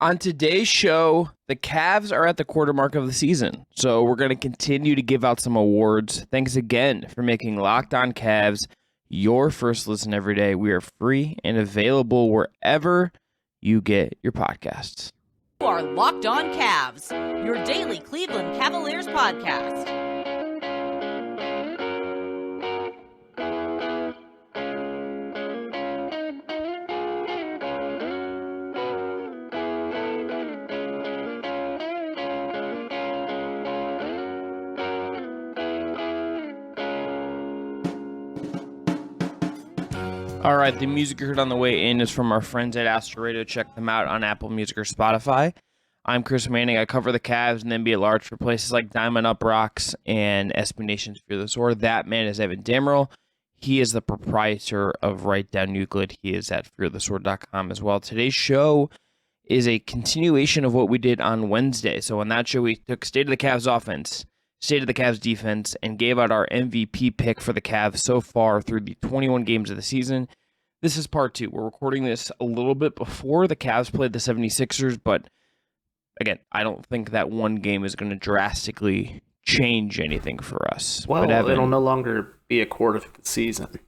On today's show, the Cavs are at the quarter mark of the season, so we're going to continue to give out some awards. Thanks again for making Locked On Cavs your first listen every day. We are free and available wherever you get your podcasts. You are Locked On Cavs, your daily Cleveland Cavaliers podcast. All right, the music you heard on the way in is from our friends at Astro Radio. Check them out on Apple Music or Spotify. I'm Chris Manning. I cover the Cavs and NBA at large for places like Diamond UPROXX and SB Nation's Fear the Sword. That man is Evan Dammare. He is the proprietor of Down Euclid. He is at fearthesword.com as well. Today's show is a continuation of what we did on Wednesday. So on that show, we took State of the Cavs offense, State of the Cavs defense, and gave out our MVP pick for the Cavs so far through the 21 games of the season. This is part two. We're recording this a little bit before the Cavs played the 76ers, but again, I don't think that one game is going to drastically change anything for us. Well, it'll no longer be a quarter of the season.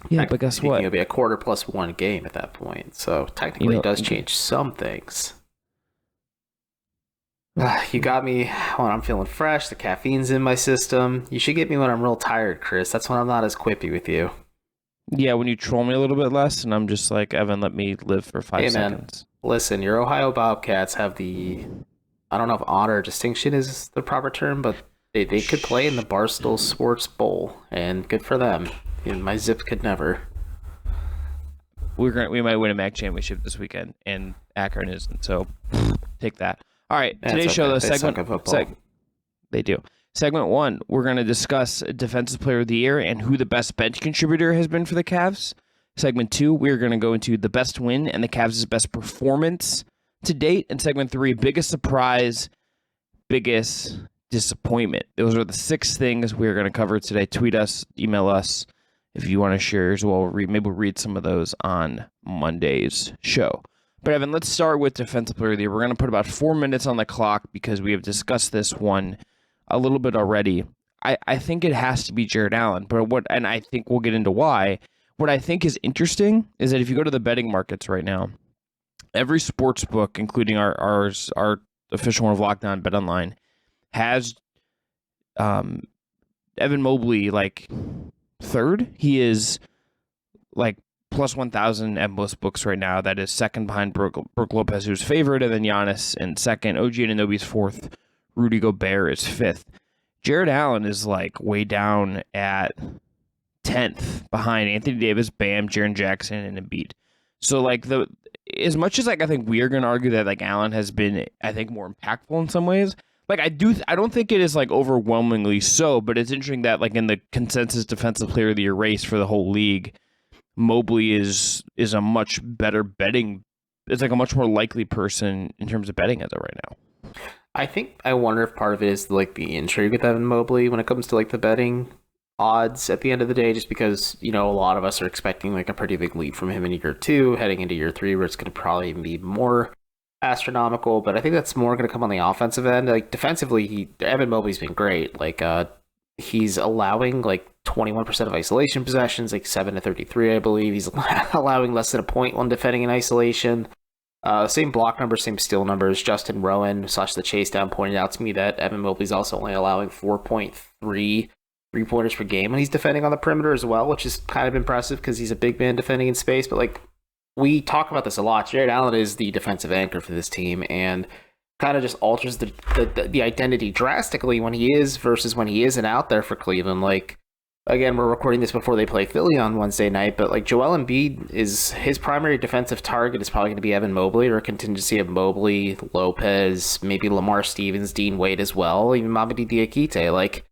Yeah, but guess what? It'll be a quarter plus one game at that point. So technically, it does change some things. You got me when I'm feeling fresh. The caffeine's in my system. You should get me when I'm real tired, Chris. That's when I'm not as quippy with you. Yeah, when you troll me a little bit less, and I'm just like, Evan, let me live for 5 seconds. Listen, your Ohio Bobcats have the, I don't know if honor or distinction is the proper term, but they could play in the Barstool Sports Bowl, and good for them. My Zips could never. We might win a MAC championship this weekend, and Akron isn't, so take that. All right, today's show, though, they do. Segment one, we're going to discuss Defensive Player of the Year and who the best bench contributor has been for the Cavs. Segment two, we're going to go into the best win and the Cavs' best performance to date. And segment three, biggest surprise, biggest disappointment. Those are the 6 things we're going to cover today. Tweet us, email us if you want to share as well. Maybe we'll read some of those on Monday's show. But Evan, let's start with Defensive Player of the Year. We're going to put about 4 minutes on the clock because we have discussed this one a little bit already. I think it has to be Jarrett Allen, and I think we'll get into why. What I think is interesting is that if you go to the betting markets right now, every sports book, including our official one of Locked On BetOnline, has Evan Mobley like third. He is like plus 1,000 at most books right now. That is second behind Brook Lopez, who's favorite, and then Giannis in second. OG Anunoby's fourth. Rudy Gobert is fifth. Jarrett Allen is like way down at 10th behind Anthony Davis, Bam, Jaren Jackson, and Embiid. So like as much as like I think we are going to argue that like Allen has been, I think, more impactful in some ways. Like I don't think it is like overwhelmingly so, but it's interesting that like in the consensus Defensive Player of the Year race for the whole league, Mobley is a much better betting. It's like a much more likely person in terms of betting as of right now. I wonder if part of it is like the intrigue with Evan Mobley when it comes to like the betting odds at the end of the day, just because, a lot of us are expecting like a pretty big leap from him in year 2, heading into year 3, where it's going to probably be more astronomical. But I think that's more going to come on the offensive end. Like defensively, Evan Mobley's been great. Like he's allowing like 21% of isolation possessions, like 7 to 33, I believe. He's allowing less than a point when defending in isolation. Same block numbers, same steal numbers. Justin Rowan / the Chase Down pointed out to me that Evan Mobley's also only allowing 4.3 3-pointers per game when he's defending on the perimeter as well, which is kind of impressive because he's a big man defending in space. But like we talk about this a lot, Jarrett Allen is the defensive anchor for this team and kind of just alters the identity drastically when he is versus when he isn't out there for Cleveland. Like, again, we're recording this before they play Philly on Wednesday night, but like Joel Embiid, is his primary defensive target is probably going to be Evan Mobley, or a contingency of Mobley, Lopez, maybe Lamar Stevens, Dean Wade as well, even Mamadi Diakite. Like,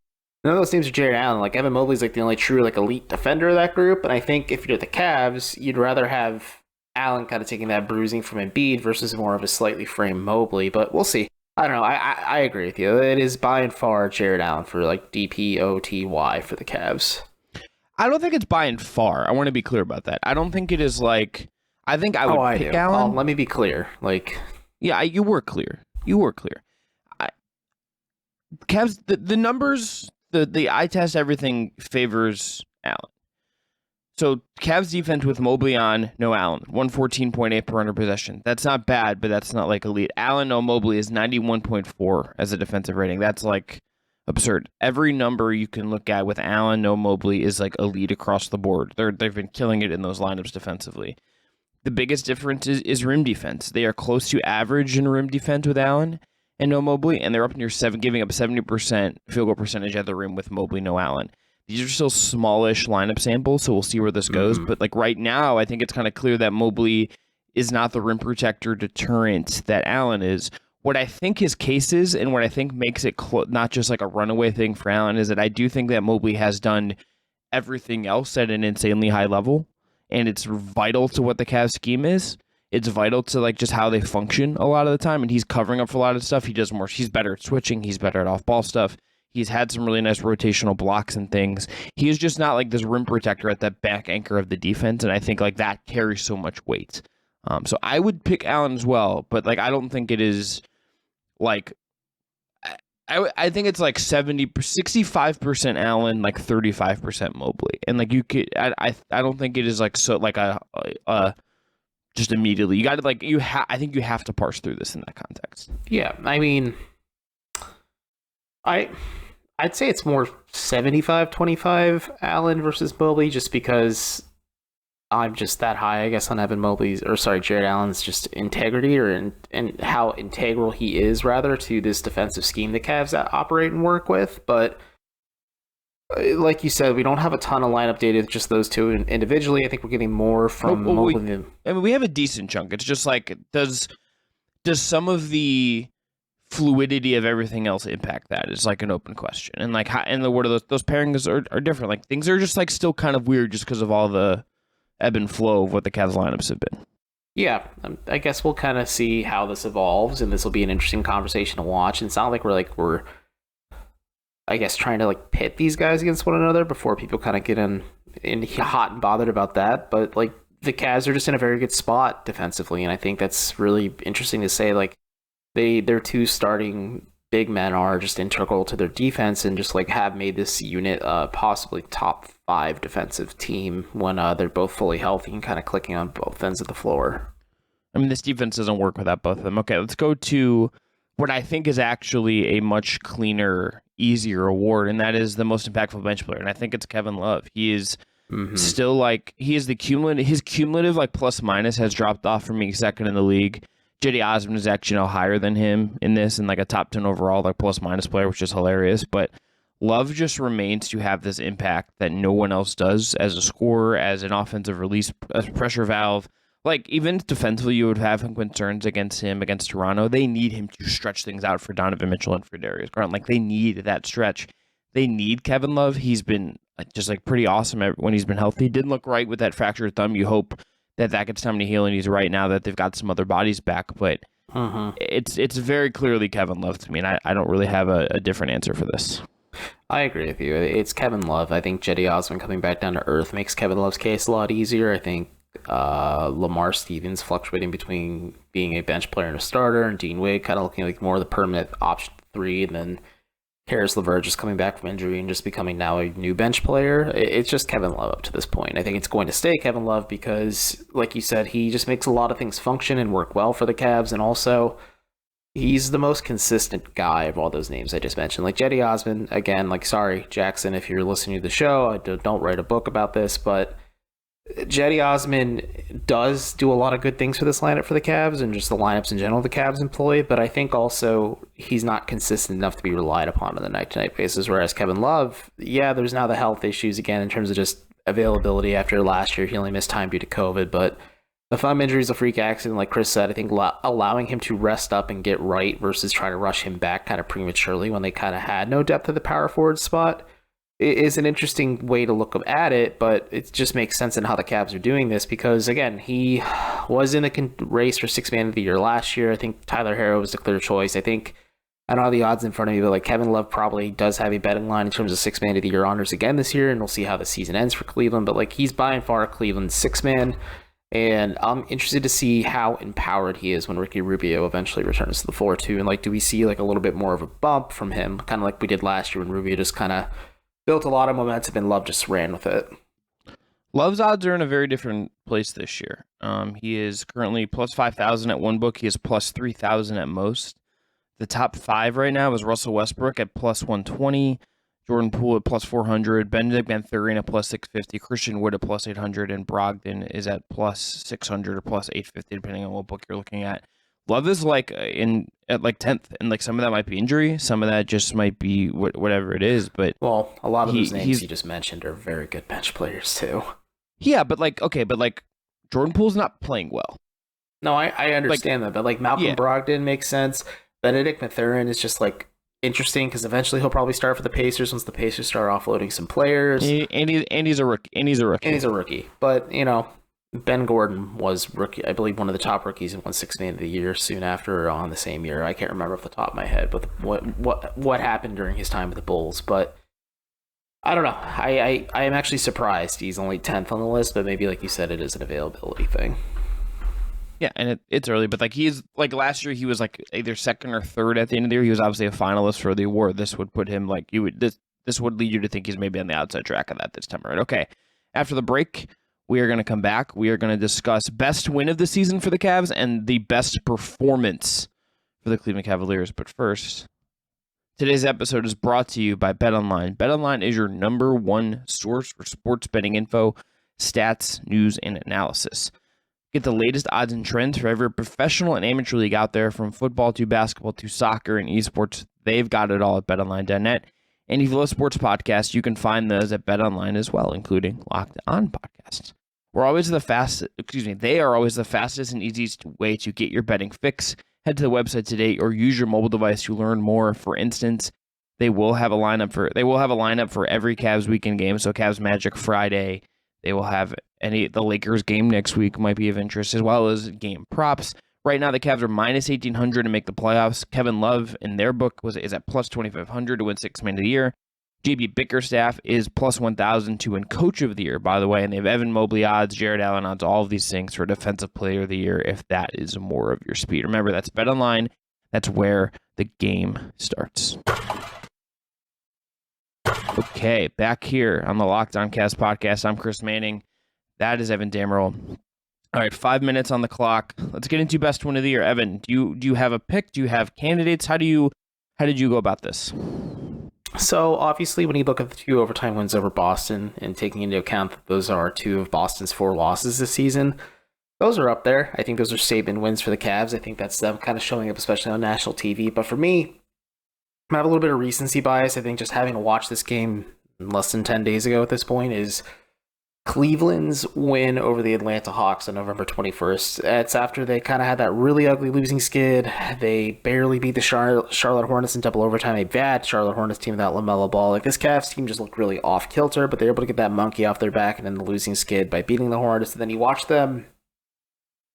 none of those names are Jarrett Allen. Like, Evan Mobley's like the only true like elite defender of that group, and I think if you're the Cavs, you'd rather have Allen kind of taking that bruising from Embiid versus more of a slightly framed Mobley, but we'll see. I don't know. I agree with you. It is by and far Jarrett Allen for like DPOTY for the Cavs. I don't think it's by and far. I want to be clear about that. I don't think it is like. I think I would pick do. Allen. Let me be clear. Like, Yeah, you were clear. Cavs, the numbers, the eye test, everything favors Allen. So Cavs defense with Mobley on, no Allen, 114.8 per 100 possession. That's not bad, but that's not like elite. Allen, no Mobley is 91.4 as a defensive rating. That's like absurd. Every number you can look at with Allen, no Mobley is like elite across the board. They've been killing it in those lineups defensively. The biggest difference is rim defense. They are close to average in rim defense with Allen and no Mobley, and they're up near giving up 70% field goal percentage at the rim with Mobley, no Allen. These are still smallish lineup samples, so we'll see where this goes. But like right now, I think it's kind of clear that Mobley is not the rim protector deterrent that Allen is. What I think his case is, and what I think makes it not just like a runaway thing for Allen, is that I do think that Mobley has done everything else at an insanely high level, and it's vital to what the Cavs scheme is. It's vital to like just how they function a lot of the time, and he's covering up for a lot of stuff. He does more. He's better at switching. He's better at off-ball stuff. He's had some really nice rotational blocks and things. He is just not like this rim protector at that back anchor of the defense, and I think like that carries so much weight. So I would pick Allen as well, but like I don't think it is like I think it's like 65% Allen, like 35% Mobley, and like you could I don't think it is like so like a just immediately you got to like I think you have to parse through this in that context. Yeah, I mean, I'd say it's more 75-25 Allen versus Mobley, just because I'm just that high, I guess, on Evan Mobley's, Jarrett Allen's just integrity and how integral he is, rather, to this defensive scheme the Cavs operate and work with. But like you said, we don't have a ton of lineup data with just those two individually. I think we're getting more from Mobley. I mean, we have a decent chunk. It's just like, does some of the fluidity of everything else impact that is like an open question. And like what are those pairings are different. Like things are just like still kind of weird just because of all the ebb and flow of what the Cavs lineups have been. Yeah, I guess we'll kind of see how this evolves, and this will be an interesting conversation to watch. And it's not like we're I guess trying to like pit these guys against one another before people kind of get in hot and bothered about that. But like the Cavs are just in a very good spot defensively, and I think that's really interesting to say. Like their two starting big men are just integral to their defense, and just like have made this unit possibly top 5 defensive team when they're both fully healthy and kind of clicking on both ends of the floor. I mean, this defense doesn't work without both of them. Okay, let's go to what I think is actually a much cleaner, easier award, and that is the most impactful bench player. And I think it's Kevin Love. He is still like, he is his cumulative like plus minus has dropped off from being second in the league. Cedi Osman is actually now higher than him in this, and like a top 10 overall, like plus minus player, which is hilarious. But Love just remains to have this impact that no one else does as a scorer, as an offensive release, as pressure valve. Like even defensively, you would have some concerns against him against Toronto. They need him to stretch things out for Donovan Mitchell and for Darius Garland. Like they need that stretch. They need Kevin Love. He's been just like pretty awesome when he's been healthy. Didn't look right with that fractured thumb. You hope that gets time to heal, and he's right now that they've got some other bodies back. But it's very clearly Kevin Love to me, and I don't really have a different answer for this. I agree with you. It's Kevin Love. I think Cedi Osman coming back down to earth makes Kevin Love's case a lot easier. I think Lamar Stevens fluctuating between being a bench player and a starter, and Dean Wade kind of looking like more of the permanent option 3, and then Karis LeVert just coming back from injury and just becoming now a new bench player. It's just Kevin Love up to this point. I think it's going to stay Kevin Love because, like you said, he just makes a lot of things function and work well for the Cavs, and also he's the most consistent guy of all those names I just mentioned. Like Cedi Osman, again, like, sorry, Jackson, if you're listening to the show, I don't write a book about this, but Cedi Osman does do a lot of good things for this lineup for the Cavs and just the lineups in general the Cavs employ, but I think also he's not consistent enough to be relied upon on a night-to-night basis, whereas Kevin Love, yeah, there's now the health issues again in terms of just availability after last year. He only missed time due to COVID, but the thumb injury is a freak accident, like Chris said. I think allowing him to rest up and get right versus trying to rush him back kind of prematurely when they kind of had no depth at the power forward spot is an interesting way to look at it, but it just makes sense in how the Cavs are doing this because, again, he was in the race for Sixth Man of the Year last year. I think Tyler Herro was the clear choice. I don't have the odds in front of me, but like Kevin Love probably does have a betting line in terms of Sixth Man of the Year honors again this year, and we'll see how the season ends for Cleveland, but like he's by and far Cleveland's sixth man. And I'm interested to see how empowered he is when Ricky Rubio eventually returns to the floor too. And like, do we see like a little bit more of a bump from him, kind of like we did last year when Rubio just kind of built a lot of momentum and Love just ran with it. Love's odds are in a very different place this year. He is currently plus 5,000 at one book. He is plus 3,000 at most. The top 5 right now is Russell Westbrook at plus 120, Jordan Poole at plus 400, Benedict Mathurin at plus 650, Christian Wood at plus 800, and Brogdon is at plus 600 or plus 850, depending on what book you're looking at. Love is like at like 10th, and like some of that might be injury, some of that just might be whatever it is. But well, a lot of those names you just mentioned are very good bench players too. Yeah, but like Jordan Poole's not playing well. No, I understand that, but like Malcolm Brogdon makes sense. Benedict Mathurin is just like interesting because eventually he'll probably start for the Pacers once the Pacers start offloading some players. And he's a rookie. But you know, Ben Gordon was rookie, I believe, one of the top rookies and won Sixth Man of the Year soon after on the same year. I can't remember off the top of my head, but what happened during his time with the Bulls. But I don't know. I am actually surprised he's only 10th on the list, but maybe like you said, it is an availability thing. Yeah, and it's early, but like he's like last year he was like either second or third at the end of the year. He was obviously a finalist for the award. This would put him like this would lead you to think he's maybe on the outside track of that this time around. Okay, after the break, we are going to come back. We are going to discuss best win of the season for the Cavs and the best performance for the Cleveland Cavaliers. But first, today's episode is brought to you by BetOnline. BetOnline is your number one source for sports betting info, stats, news, and analysis. Get the latest odds and trends for every professional and amateur league out there, from football to basketball to soccer and esports. They've got it all at betonline.net. And if you love sports podcasts, you can find those at BetOnline as well, including Locked On podcasts. They are always the fastest and easiest way to get your betting fix. Head to the website today or use your mobile device to learn more. For instance, they will have a lineup for every Cavs weekend game. So Cavs Magic Friday, they will have the Lakers game next week might be of interest, as well as game props. Right now, the Cavs are minus 1,800 to make the playoffs. Kevin Love, in their book, is at plus 2,500 to win Sixth Man of the Year. JB Bickerstaff is plus 1,000 to win Coach of the Year, by the way. And they have Evan Mobley odds, Jarrett Allen odds, all of these things for Defensive Player of the Year, if that is more of your speed. Remember, that's BetOnline. That's where the game starts. Okay, back here on the Locked On Cavs podcast. I'm Chris Manning. That is Evan Dammare. All right, 5 minutes on the clock. Let's get into best win of the year. Evan, do you have a pick? Do you have candidates? How did you go about this? So obviously, when you look at the 2 overtime wins over Boston and taking into account that those are 2 of Boston's 4 losses this season, those are up there. I think those are statement wins for the Cavs. I think that's them kind of showing up, especially on national TV. But for me, I have a little bit of recency bias. I think just having to watch this game less than 10 days ago at this point is Cleveland's win over the Atlanta Hawks on November 21st. It's after they kind of had that really ugly losing skid. They barely beat the Charlotte Hornets in double overtime. A bad Charlotte Hornets team without LaMelo Ball. Like, this Cavs team just looked really off kilter, but they're able to get that monkey off their back and then the losing skid by beating the Hornets. And then you watch them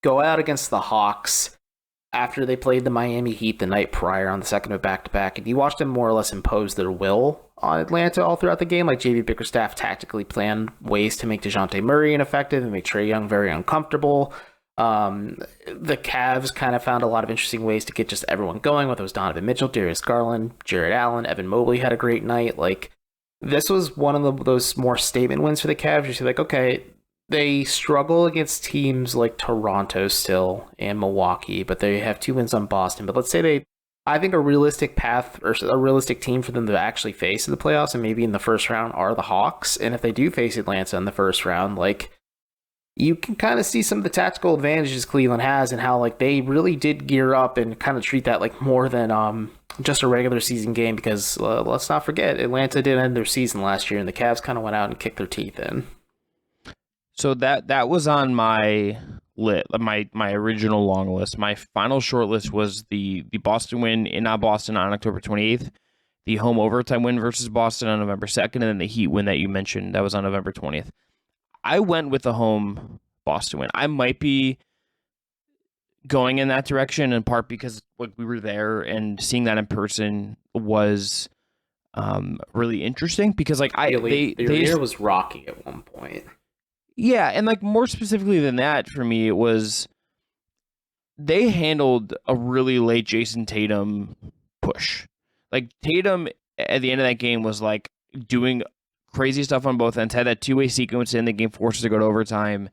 go out against the Hawks after they played the Miami Heat the night prior on the second of back-to-back, and you watch them more or less impose their will on Atlanta all throughout the game. Like, JB Bickerstaff tactically planned ways to make DeJounte Murray ineffective and make Trae Young very uncomfortable. The Cavs kind of found a lot of interesting ways to get just everyone going, whether it was Donovan Mitchell, Darius Garland, Jarrett Allen, Evan Mobley had a great night. Like, this was one of those more statement wins for the Cavs. You see, like, okay, they struggle against teams like Toronto still and Milwaukee, but they have 2 wins on Boston. But let's say I think a realistic path or a realistic team for them to actually face in the playoffs and maybe in the first round are the Hawks. And if they do face Atlanta in the first round, like, you can kind of see some of the tactical advantages Cleveland has and how, like, they really did gear up and kind of treat that like more than just a regular season game, because let's not forget, Atlanta did end their season last year and the Cavs kind of went out and kicked their teeth in. So that was on my my original long list. My final short list was the Boston win in Boston on October 28th, the home overtime win versus Boston on November 2nd, and then the Heat win that you mentioned that was on November 20th. I went with the home Boston win. I might be going in that direction in part because, like, we were there and seeing that in person was really interesting, because like the year was rocky at one point. Yeah, and like more specifically than that, for me, it was they handled a really late Jason Tatum push. Like Tatum at the end of that game was like doing crazy stuff on both ends, had that two-way sequence in the game, forces to go to overtime.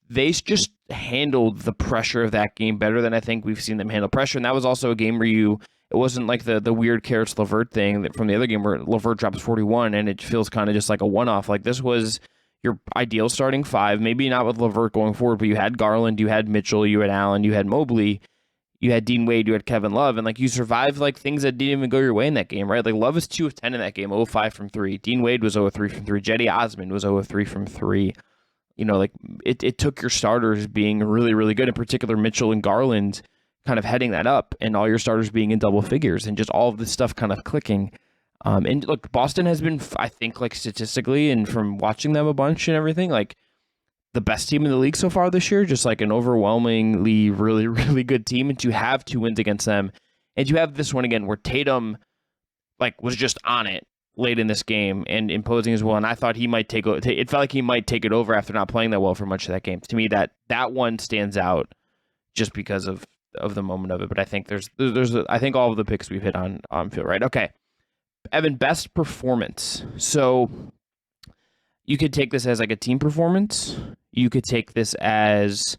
They just handled the pressure of that game better than I think we've seen them handle pressure. And that was also a game where it wasn't like the weird Caris LeVert thing from the other game where LeVert drops 41 and it feels kind of just like a one-off. Like this was your ideal starting five, maybe not with LeVert going forward, but you had Garland, you had Mitchell, you had Allen, you had Mobley, you had Dean Wade, you had Kevin Love, and like you survived like things that didn't even go your way in that game, right? Like Love is 2 of 10 in that game, 0 of 5 from 3. Dean Wade was 0 of 3 from 3. Cedi Osman was 0 of 3 from 3. You know, like it took your starters being really, really good, in particular Mitchell and Garland kind of heading that up, and all your starters being in double figures, and just all of this stuff kind of clicking. And look, Boston has been, I think, like statistically and from watching them a bunch and everything, like the best team in the league so far this year, just like an overwhelmingly really, really good team. And to have 2 wins against them, and you have this one again where Tatum like was just on it late in this game and imposing as well. And I thought he might it felt like he might take it over after not playing that well for much of that game. To me, that one stands out just because of the moment of it. But I think I think all of the picks we've hit on feel right. Okay. Evan, best performance. So you could take this as like a team performance. You could take this as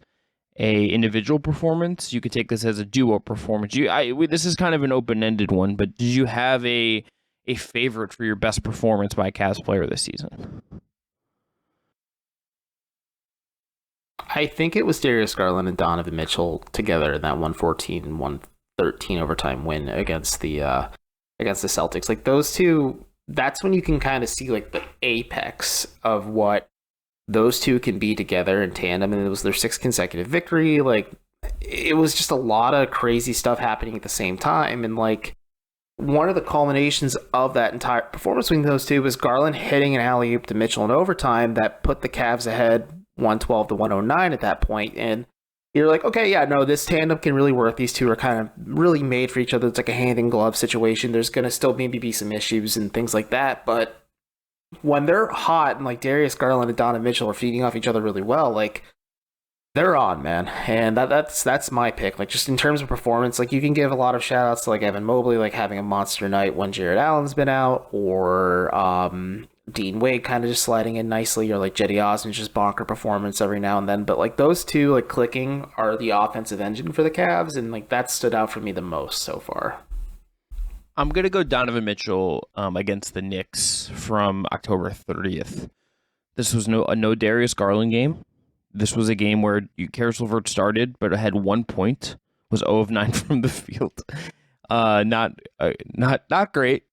a individual performance. You could take this as a duo performance. This is kind of an open-ended one, but did you have a favorite for your best performance by a Cavs player this season? I think it was Darius Garland and Donovan Mitchell together in that 114 and 113 overtime win against the Celtics. Like those two, that's when you can kind of see like the apex of what those two can be together in tandem. And it was their 6th consecutive victory. Like it was just a lot of crazy stuff happening at the same time. And like one of the culminations of that entire performance between those two was Garland hitting an alley-oop to Mitchell in overtime that put the Cavs ahead 112 to 109 at that point. And you're like, okay, yeah, no, this tandem can really work. These two are kind of really made for each other. It's like a hand in glove situation. There's going to still maybe be some issues and things like that. But when they're hot and like Darius Garland and Donovan Mitchell are feeding off each other really well, like they're on, man. And that's my pick. Like just in terms of performance, like you can give a lot of shout outs to like Evan Mobley, like having a monster night when Jarrett Allen's been out, or Dean Wade kind of just sliding in nicely, or like Cedi Osman's just bonker performance every now and then. But like those two like clicking are the offensive engine for the Cavs, and like that stood out for me the most so far. I'm gonna go Donovan Mitchell against the Knicks from October 30th. This was no Darius Garland game. This was a game where Caris LeVert started, but had 1 point, was 0 of 9 from the field. Not great,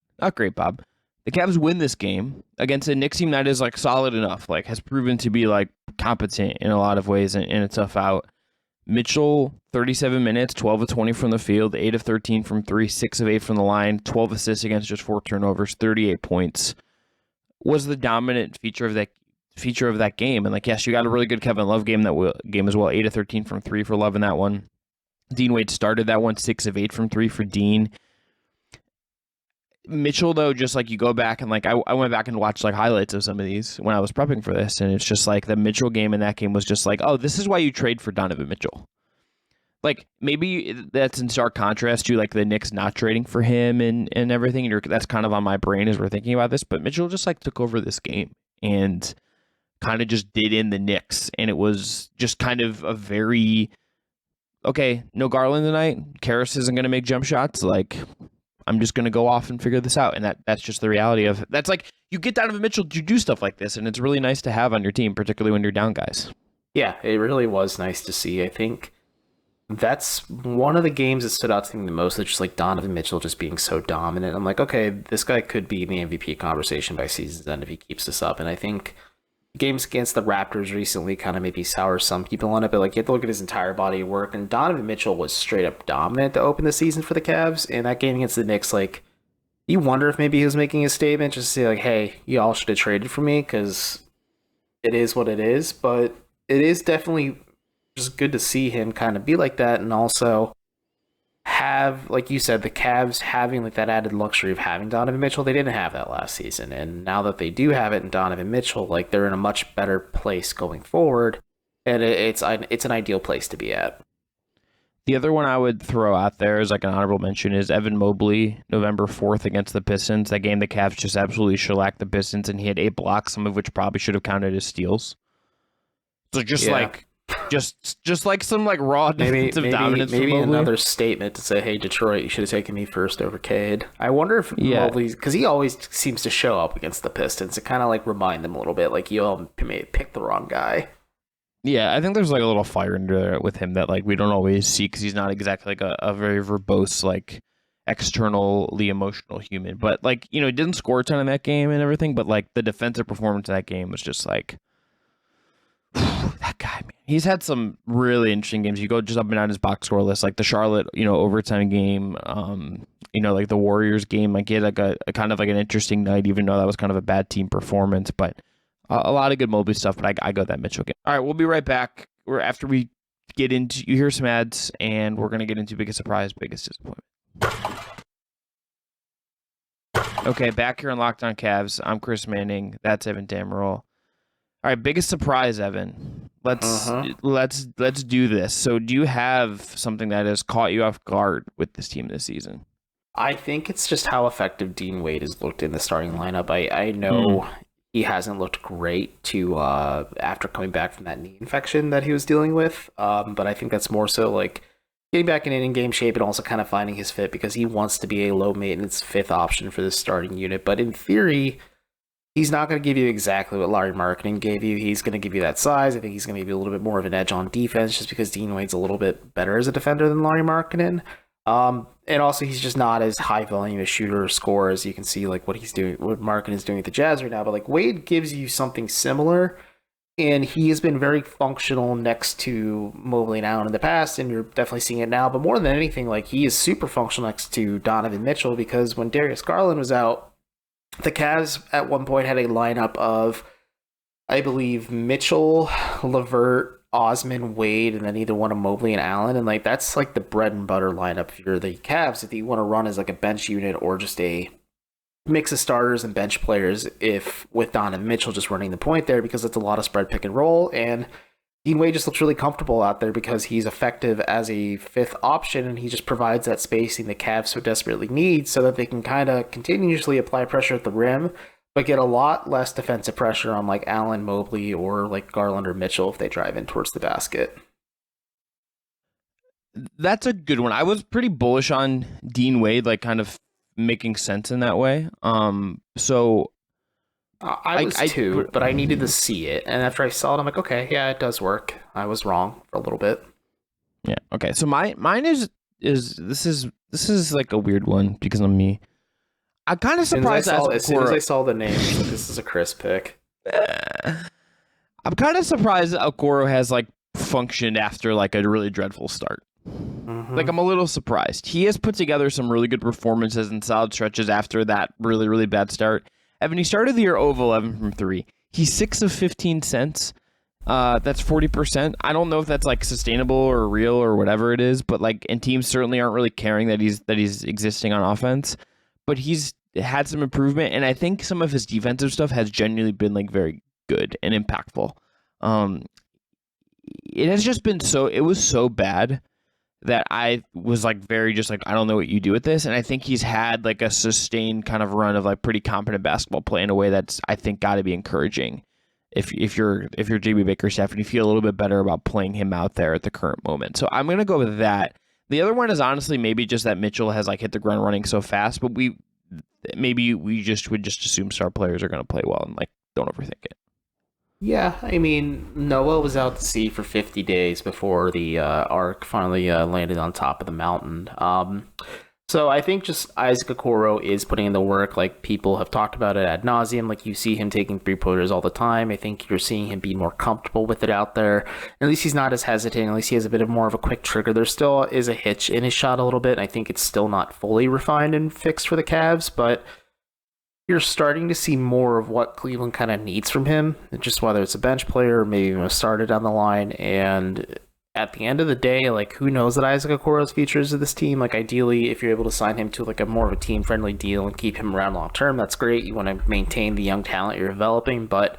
Bob. The Cavs win this game against a Knicks team that is like solid enough, like has proven to be like competent in a lot of ways and a tough out. Mitchell, 37 minutes, 12 of 20 from the field, 8 of 13 from 3, 6 of 8 from the line, 12 assists against just 4 turnovers, 38 points. Was the dominant feature of that game. And like, yes, you got a really good Kevin Love game as well, 8 of 13 from 3 for Love in that one. Dean Wade started that one, 6 of 8 from 3 for Dean. Mitchell, though, just like you go back and like I went back and watched like highlights of some of these when I was prepping for this, and it's just like the Mitchell game in that game was just like, oh, this is why you trade for Donovan Mitchell. Like maybe that's in stark contrast to like the Knicks not trading for him and everything. And that's kind of on my brain as we're thinking about this. But Mitchell just like took over this game and kind of just did in the Knicks, and it was just kind of a very okay. No Garland tonight. Caris isn't going to make jump shots. Like, I'm just going to go off and figure this out. And that's just the reality of that's like you get Donovan Mitchell to do stuff like this, and it's really nice to have on your team, particularly when you're down guys. Yeah, it really was nice to see. I think that's one of the games that stood out to me the most. It's just like Donovan Mitchell just being so dominant. I'm like, okay, this guy could be in the MVP conversation by season's end if he keeps this up. And I think games against the Raptors recently kind of maybe sour some people on it, but like you have to look at his entire body of work, and Donovan Mitchell was straight up dominant to open the season for the Cavs. And that game against the Knicks, like you wonder if maybe he was making a statement just to say like, hey, y'all should have traded for me because it is what it is. But it is definitely just good to see him kind of be like that, and also have, like you said, the Cavs having like that added luxury of having Donovan Mitchell. They didn't have that last season, and now that they do have it in Donovan Mitchell, like they're in a much better place going forward, and it's an ideal place to be at. The other one I would throw out there as like an honorable mention is Evan Mobley, November 4th against the Pistons. That game the Cavs just absolutely shellacked the Pistons, and he had 8 blocks, some of which probably should have counted as steals. So just like some like raw defensive dominance. Maybe another statement to say, hey, Detroit, you should have taken me first over Cade. I wonder if Mobley's, because he always seems to show up against the Pistons to kind of like remind them a little bit, like you all may have picked the wrong guy. Yeah, I think there's like a little fire under there with him that like we don't always see because he's not exactly like a very verbose, like externally emotional human. But like, he didn't score a ton in that game and everything, but like the defensive performance in that game was just like, that guy, man. He's had some really interesting games. You go just up and down his box score list, like the Charlotte, overtime game, like the Warriors game. Like he had like a kind of like an interesting night, even though that was kind of a bad team performance, but a lot of good Mobley stuff, but I go that Mitchell game. All right, we'll be right back. After we get into, you hear some ads, and we're going to get into biggest surprise, biggest disappointment. Okay, back here on Locked On Cavs. I'm Chris Manning. That's Evan Dammare. All right, biggest surprise, Evan. Let's do this. So, do you have something that has caught you off guard with this team this season? I think it's just how effective Dean Wade has looked in the starting lineup. I know. He hasn't looked great after coming back from that knee infection that he was dealing with. But I think that's more so like getting back in game shape and also kind of finding his fit because he wants to be a low maintenance 5th option for this starting unit. But in theory, he's not going to give you exactly what Larry Markkinen gave you. He's going to give you that size. I think he's going to give you a little bit more of an edge on defense just because Dean Wade's a little bit better as a defender than Larry Markkinen. And also, he's just not as high volume a shooter or scorer as you can see, like what Markkinen is doing with the Jazz right now. But like Wade gives you something similar, and he has been very functional next to Mobley and Allen in the past, and you're definitely seeing it now. But more than anything, like he is super functional next to Donovan Mitchell because when Darius Garland was out, the Cavs at one point had a lineup of, I believe, Mitchell, LeVert, Osman, Wade, and then either one of Mobley and Allen, and like that's like the bread and butter lineup if you're the Cavs, if you want to run as like a bench unit or just a mix of starters and bench players, if with Donovan Mitchell just running the point there because it's a lot of spread pick and roll, and Dean Wade just looks really comfortable out there because he's effective as a 5th option and he just provides that spacing the Cavs so desperately need so that they can kind of continuously apply pressure at the rim but get a lot less defensive pressure on like Allen, Mobley, or like Garland or Mitchell if they drive in towards the basket. That's a good one. I was pretty bullish on Dean Wade, like kind of making sense in that way. So I was too, but I needed to see it, and after I saw it, I'm like, okay, yeah, it does work. I was wrong for a little bit. Yeah. Okay. So mine is this is like a weird one because of me. I'm kind of surprised as soon as I saw the name, this is a Chris pick. I'm kind of surprised that Okoro has like functioned after like a really dreadful start. Mm-hmm. Like I'm a little surprised. He has put together some really good performances and solid stretches after that really, really bad start. Evan, he started the year 0 of 11 from 3. He's 6 of 15 cents. That's 40%. I don't know if that's like sustainable or real or whatever it is, but like, and teams certainly aren't really caring that he's existing on offense. But he's had some improvement, and I think some of his defensive stuff has genuinely been like very good and impactful. It has just been it was so bad that I was like very just like, I don't know what you do with this. And I think he's had like a sustained kind of run of like pretty competent basketball play in a way that's, I think, got to be encouraging if you're JB Bickerstaff and you feel a little bit better about playing him out there at the current moment. So I'm going to go with that. The other one is honestly maybe just that Mitchell has like hit the ground running so fast, but we just would just assume star players are going to play well and like don't overthink it. Yeah, I mean, Noah was out to sea for 50 days before the arc finally landed on top of the mountain. So I think just Isaac Okoro is putting in the work. Like, people have talked about it ad nauseum. Like, you see him taking three-pointers all the time. I think you're seeing him be more comfortable with it out there. At least he's not as hesitant. At least he has a bit of more of a quick trigger. There still is a hitch in his shot a little bit. I think it's still not fully refined and fixed for the Cavs, but you're starting to see more of what Cleveland kind of needs from him, just whether it's a bench player or maybe even a starter down the line. And at the end of the day, like, who knows that Isaac Okoro's future is of this team? Like, ideally, if you're able to sign him to like a more of a team-friendly deal and keep him around long term, that's great. You want to maintain the young talent you're developing, but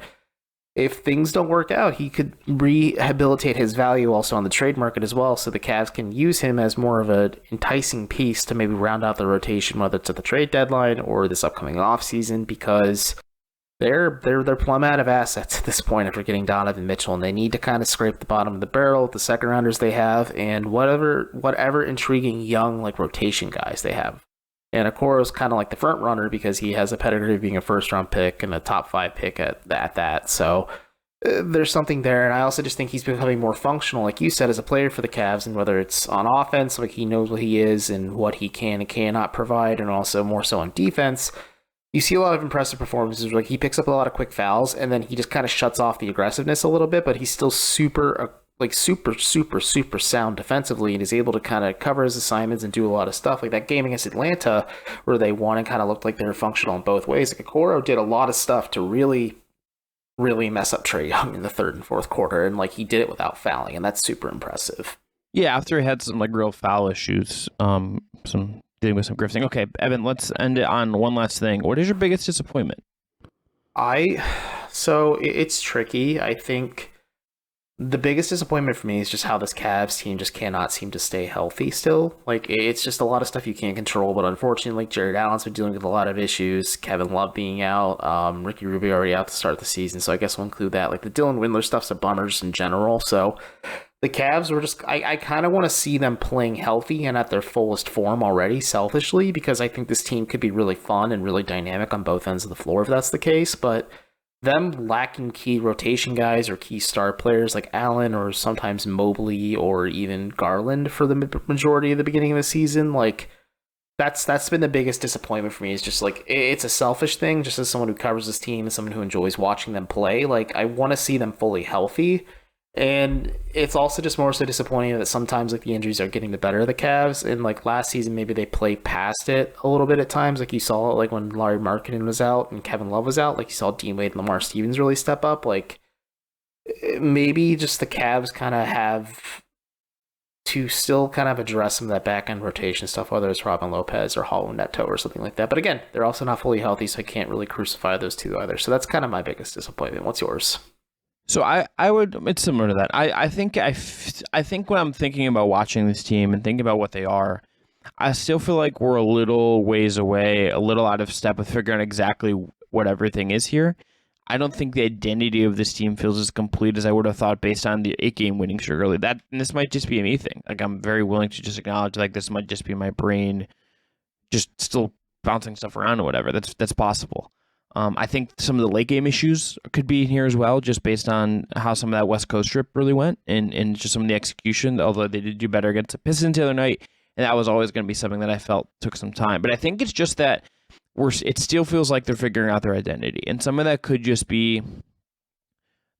if things don't work out, he could rehabilitate his value also on the trade market as well, so the Cavs can use him as more of an enticing piece to maybe round out the rotation, whether it's at the trade deadline or this upcoming offseason, because they're plumb out of assets at this point after getting Donovan Mitchell, and they need to kind of scrape the bottom of the barrel with the second rounders they have and whatever intriguing young like rotation guys they have. And Okoro's kind of like the front runner because he has a pedigree of being a first round pick and a top 5 pick at that. So there's something there. And I also just think he's becoming more functional, like you said, as a player for the Cavs. And whether it's on offense, like he knows what he is and what he can and cannot provide, and also more so on defense, you see a lot of impressive performances. Like he picks up a lot of quick fouls and then he just kind of shuts off the aggressiveness a little bit, but he's still super sound defensively and is able to kind of cover his assignments and do a lot of stuff. Like that game against Atlanta where they won and kind of looked like they were functional in both ways. Like Okoro did a lot of stuff to really mess up Trae Young in the third and fourth quarter, and like he did it without fouling, and that's super impressive. Yeah, after he had some like real foul issues, some dealing with some grifting. Okay, Evan, let's end it on one last thing. What is your biggest disappointment? So it's tricky. I think the biggest disappointment for me is just how this Cavs team just cannot seem to stay healthy still. Like, it's just a lot of stuff you can't control, but unfortunately, Jarrett Allen's been dealing with a lot of issues. Kevin Love being out, Ricky Rubio already out to start the season, so I guess we'll include that. Like, the Dylan Windler stuff's a bummer just in general, so the Cavs were just, I kind of want to see them playing healthy and at their fullest form already, selfishly, because I think this team could be really fun and really dynamic on both ends of the floor if that's the case, but them lacking key rotation guys or key star players like Allen or sometimes Mobley or even Garland for the majority of the beginning of the season, like that's been the biggest disappointment for me. Is just like, it's a selfish thing, just as someone who covers this team and someone who enjoys watching them play. Like, I want to see them fully healthy. And it's also just more so disappointing that sometimes like the injuries are getting the better of the Cavs. And like last season, maybe they played past it a little bit at times. Like you saw like when Larry Markkinen was out and Kevin Love was out, like you saw Dean Wade and Lamar Stevens really step up. Like maybe just the Cavs kind of have to still kind of address some of that back end rotation stuff, whether it's Robin Lopez or Hollow Neto or something like that. But again, they're also not fully healthy, so I can't really crucify those two either. So that's kind of my biggest disappointment. What's yours? So I would, it's similar to that. I think when I'm thinking about watching this team and thinking about what they are, I still feel like we're a little ways away, a little out of step with figuring out exactly what everything is here. I don't think the identity of this team feels as complete as I would have thought based on the 8-game winning streak early. And this might just be a me thing. Like, I'm very willing to just acknowledge like this might just be my brain just still bouncing stuff around or whatever. That's possible. I think some of the late game issues could be in here as well, just based on how some of that West Coast trip really went and just some of the execution, although they did do better against the Pistons the other night. And that was always going to be something that I felt took some time. But I think it's just that it still feels like they're figuring out their identity. And some of that could just be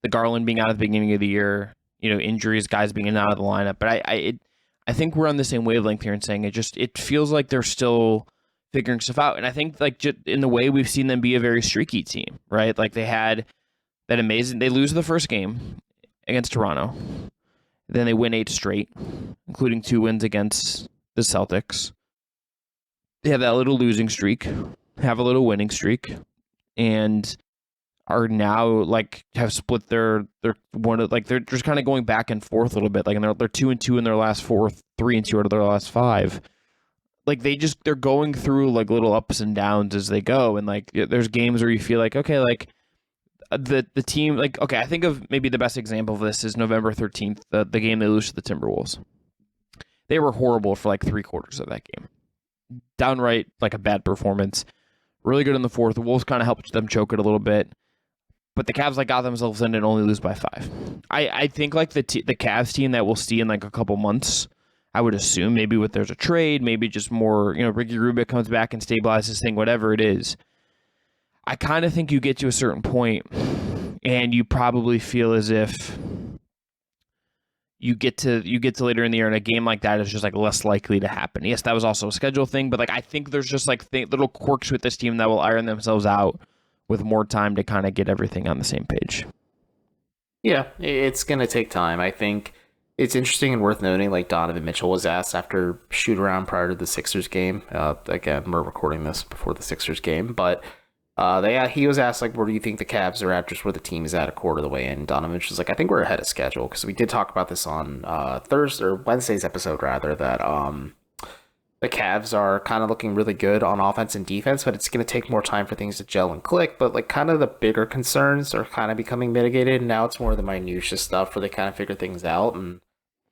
the Garland being out at the beginning of the year, injuries, guys being in and out of the lineup. But I think we're on the same wavelength here in saying it feels like they're still figuring stuff out. And I think like just in the way we've seen them be a very streaky team, right? Like they had that amazing, they lose the first game against Toronto. Then they win 8 straight, including 2 wins against the Celtics. They have that little losing streak, have a little winning streak, and are now like have split their one of like they're just kind of going back and forth a little bit. Like and they're 2-2 in their last 4, 3-2 out of their last 5. Like they're going through like little ups and downs as they go, and like there's games where you feel like okay, like the team, like okay, I think of maybe the best example of this is November 13th, the game they lose to the Timberwolves. They were horrible for like 3/4 of that game, downright like a bad performance. Really good in the fourth. The Wolves kind of helped them choke it a little bit, but the Cavs like got themselves in and only lose by 5. I think like the Cavs team that we'll see in like a couple months. I would assume maybe there's a trade, maybe just more, Ricky Rubio comes back and stabilizes thing, whatever it is. I kind of think you get to a certain point and you probably feel as if you get to later in the year and a game like that is just like less likely to happen. Yes, that was also a schedule thing, but like I think there's just like little quirks with this team that will iron themselves out with more time to kind of get everything on the same page. Yeah, it's going to take time. I think It's interesting and worth noting, like Donovan Mitchell was asked after shoot around prior to the Sixers game. Again, we're recording this before the Sixers game, but he was asked, like, where do you think the Cavs are at, just where the team is at a quarter of the way in? Donovan Mitchell was like, I think we're ahead of schedule, because we did talk about this on Thursday or Wednesday's episode, rather, that the Cavs are kind of looking really good on offense and defense, but it's going to take more time for things to gel and click. But like kind of the bigger concerns are kind of becoming mitigated. And now it's more of the minutia stuff where they kind of figure things out. And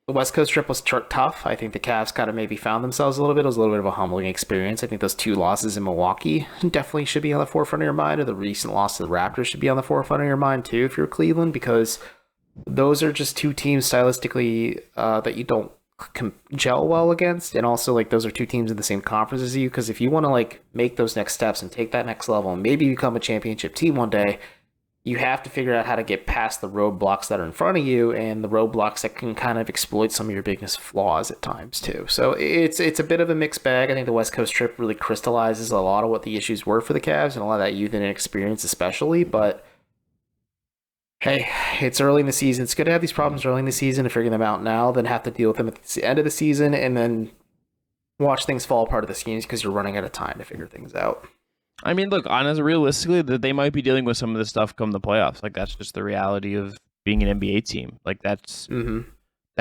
the West Coast trip was tough. I think the Cavs kind of maybe found themselves a little bit. It was a little bit of a humbling experience. I think those 2 losses in Milwaukee definitely should be on the forefront of your mind, or the recent loss to the Raptors should be on the forefront of your mind too if you're Cleveland, because those are just 2 teams stylistically that you don't gel well against, and also like those are 2 teams in the same conference as you, because if you want to like make those next steps and take that next level and maybe become a championship team one day, you have to figure out how to get past the roadblocks that are in front of you, and the roadblocks that can kind of exploit some of your biggest flaws at times too. So it's a bit of a mixed bag. I think the West Coast trip really crystallizes a lot of what the issues were for the Cavs and a lot of that youth and experience especially, but hey, it's early in the season. It's good to have these problems early in the season and figure them out now, then have to deal with them at the end of the season and then watch things fall apart of the schemes because you're running out of time to figure things out. I mean, look, honestly, realistically, that they might be dealing with some of this stuff come the playoffs. Like, that's just the reality of being an NBA team. Like, that's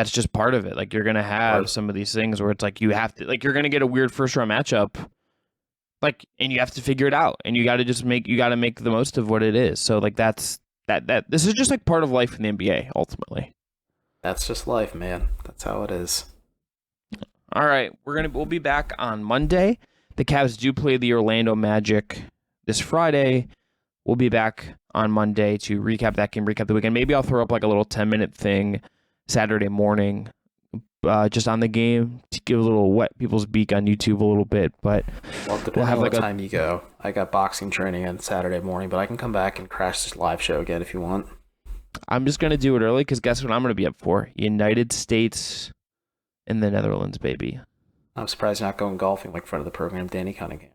just part of it. Like, you're going to have some of these things where it's like you have to, like, you're going to get a weird first-round matchup, like, and you have to figure it out. And you got to make the most of what it is. So, like, this is just like part of life in the NBA, ultimately. That's just life, man. That's how it is. All right, we'll be back on Monday. The Cavs do play the Orlando Magic this Friday. We'll be back on Monday to recap that game, recap the weekend. Maybe I'll throw up like a little 10-minute thing Saturday morning, just on the game to give a little wet people's beak on YouTube a little bit. But we'll have like what time you go. I got boxing training on Saturday morning, but I can come back and crash this live show again if you want. I'm just gonna do it early because guess what I'm gonna be up for? United States and the Netherlands, baby. I'm surprised you're not going golfing like front of the program, Danny Cunningham.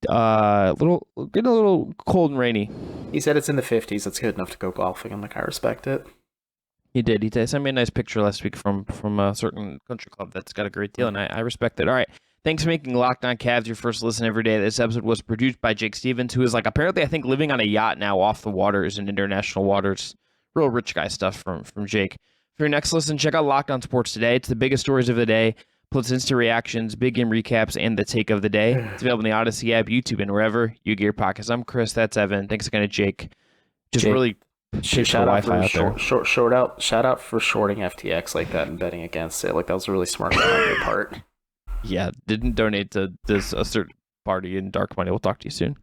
Getting a little cold and rainy. He said it's in the 50s. That's good enough to go golfing. I'm like, I respect it. He did. He sent me a nice picture last week from a certain country club that's got a great deal, and I respect it. All right. Thanks for making Locked On Cavs your first listen every day. This episode was produced by Jake Stevens, who is like apparently, I think, living on a yacht now off the waters in international waters. Real rich guy stuff from Jake. For your next listen, check out Locked On Sports Today. It's the biggest stories of the day, plus instant reactions, big game recaps, and the take of the day. It's available in the Odyssey app, YouTube, and wherever you get your podcasts. I'm Chris. That's Evan. Thanks again to Jake. Really shout out for shorting FTX like that and betting against it. Like that was a really smart move on your part. Yeah, didn't donate to a certain party in dark money. We'll talk to you soon.